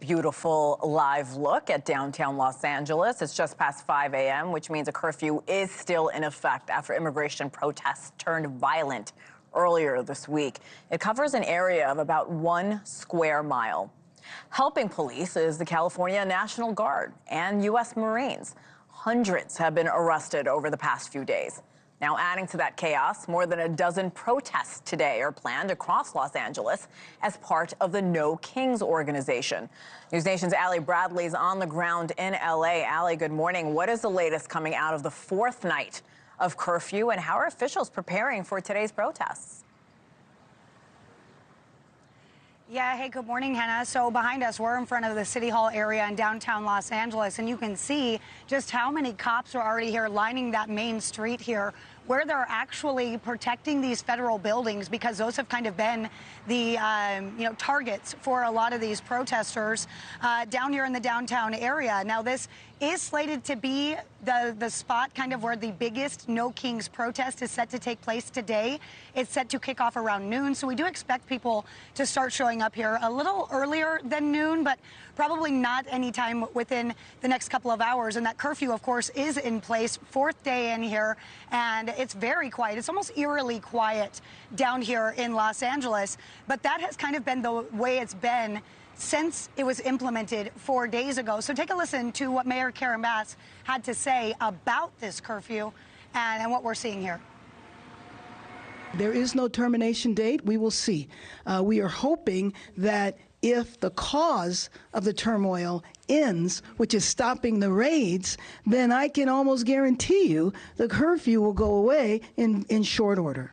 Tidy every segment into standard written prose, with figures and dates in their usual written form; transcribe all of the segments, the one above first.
beautiful live look at downtown Los Angeles. It's just past 5 a.m., which means a curfew is still in effect after immigration protests turned violent earlier this week. It covers an area of about 1 square mile. Helping police is the California National Guard and U.S. Marines. Hundreds have been arrested over the past few days. Now, adding to that chaos, more than a dozen protests today are planned across Los Angeles as part of the No Kings organization. NewsNation's Allie Bradley is on the ground in L.A. Allie, good morning. What is the latest coming out of the 4th night of curfew, and how are officials preparing for today's protests? Yeah, hey, good morning, Hena. So behind us, we're in front of the City Hall area in downtown Los Angeles, and you can see just how many cops are already here lining that main street here, where they're actually protecting these federal buildings, because those have kind of been the targets for a lot of these protesters down here in the downtown area. Now, this is slated to be the spot kind of where the biggest No Kings protest is set to take place today. It's set to kick off around noon, so we do expect people to start showing up here a little earlier than noon, but probably not any time within the next couple of hours. And that curfew, of course, is in place, 4th day in here, and it's very quiet. It's almost eerily quiet down here in Los Angeles, but that has kind of been the way it's been since it was implemented 4 days ago. So take a listen to what Mayor Karen Bass had to say about this curfew and what we're seeing here. There is no termination date. We will see. We are hoping that if the cause of the turmoil ends, which is stopping the raids, then I can almost guarantee you the curfew will go away in short order.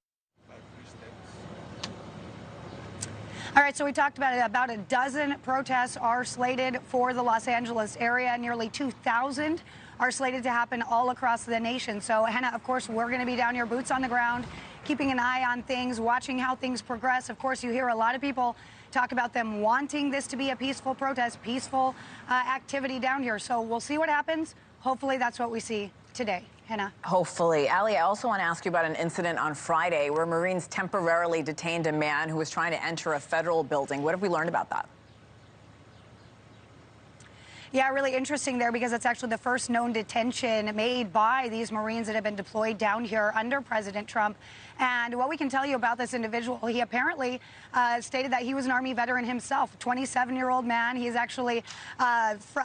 All right, so we talked about it. About a dozen protests are slated for the Los Angeles area. Nearly 2,000 are slated to happen all across the nation. So, Hena, of course, we're going to be down here, boots on the ground, keeping an eye on things, watching how things progress. Of course, you hear a lot of people talk about them wanting this to be a peaceful protest, peaceful activity down here. So we'll see what happens. Hopefully that's what we see today. Hena. Hopefully. Allie, I also want to ask you about an incident on Friday where Marines temporarily detained a man who was trying to enter a federal building. What have we learned about that? Yeah, really interesting there, because it's actually the first known detention made by these Marines that have been deployed down here under President Trump. And what we can tell you about this individual, he apparently stated that he was an Army veteran himself, 27-year-old man. He's actually,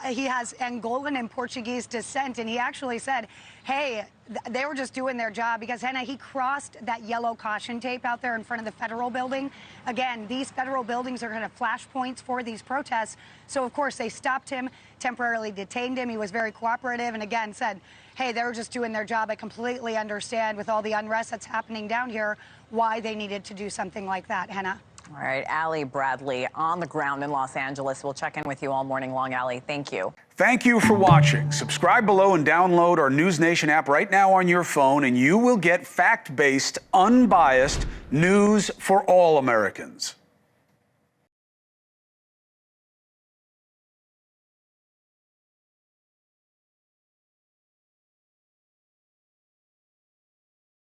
he has Angolan and Portuguese descent, and he actually said, hey, they were just doing their job, because, Hena, he crossed that yellow caution tape out there in front of the federal building. Again, these federal buildings are kind of flashpoints for these protests. So, of course, they stopped him, temporarily detained him. He was very cooperative and, again, said, hey, they were just doing their job. I completely understand, with all the unrest that's happening down here, why they needed to do something like that. Hena. All right, Allie Bradley on the ground in Los Angeles. We'll check in with you all morning long, Allie. Thank you. Thank you for watching. Subscribe below and download our NewsNation app right now on your phone, and you will get fact-based, unbiased news for all Americans.